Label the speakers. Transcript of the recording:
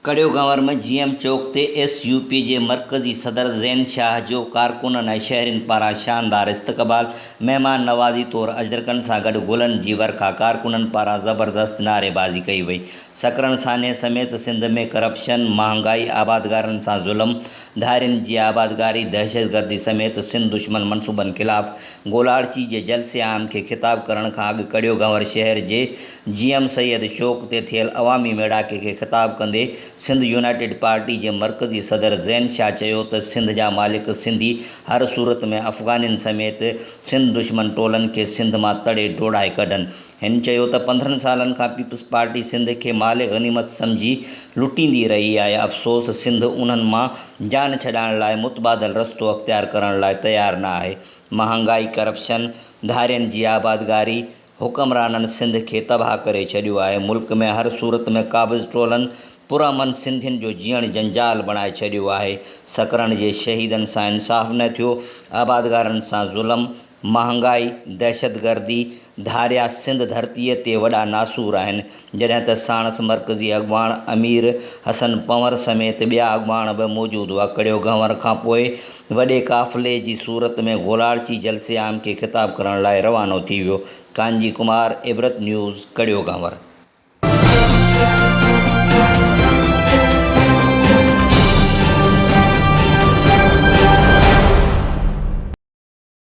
Speaker 1: कड़ियो गंवर में जीएम चौक ते एसयूपी जे मरकज़ी सदर ज़ैन शाह जो कारकुननि ऐं शहरियुनि पारां शानदार इस्तक़बाल। महिमान नवाज़ी तौरु अजरकनि सां गॾु गुलनि जी वर्खा। कारकुननि पारां ज़बरदस्त नारेबाज़ी कई वई। सकरन सान्य समेत सिंध में करप्शन, महांगाई, आबादगारनि सां ज़ुल्म, धारियुनि जी आबादगारी, दहशतगर्दी समेत सिंध दुश्मन मनसूबनि ख़िलाफ़ गोलार्ची जे जलसे आम खे ख़िताब करण खां अॻु कड़ियो गंवर शहर जे जीएम सैयद चौक ते थियल अवामी मेड़ाके खे ख़िताब कंदे सिंध यूनाइटेड पार्टी जे मरकज़ी सदर ज़ैन शाह चयो त सिंध जा मालिक सिंधी हर सूरत में अफ़गानियुनि समेत सिंध दुश्मन टोलनि खे सिंध मां तड़े डोड़ाए कढनि। हिन चयो त 15 सालनि खां पीपल्स पार्टी सिंध खे माले गनीमत सम्झी लुटींदी रही आहे। अफ़सोस सिंध उन्हनि मां जान छॾाइण लाइ मुतबादल रस्तो अख़्तियार करण लाइ तयारु न आहे। महांगाई, करप्शन, धारियुनि जी आबादगारी हुक्मराननि सिंध खे तबाह करे छॾियो आहे। मुल्क में हर सूरत में क़ाबिज़ टोलनि पुरअमन सिंधियुनि जो जीअण जंजाल बणाए छॾियो आहे। सकरन जे शहीदनि सां इंसाफ़ न थियो, आबादगारनि सां ज़ुल्म, महांगाई, दहशतगर्दी धारिया सिंध धरतीअ ते वॾा नासूर आहिनि। जॾहिं त साणस मरकज़ी अॻवान अमीर हसन पंवर समेत ॿिया अॻवान बि मौजूदु हुआ। कड़ियो गंवर खां पोइ वॾे क़ाफ़िले जी सूरत में गोलार्ची जलसे आम खे ख़िताब करण लाइ रवानो थी वियो। कांजी कुमार, इबरत न्यूज़, कड़ियो गंवर।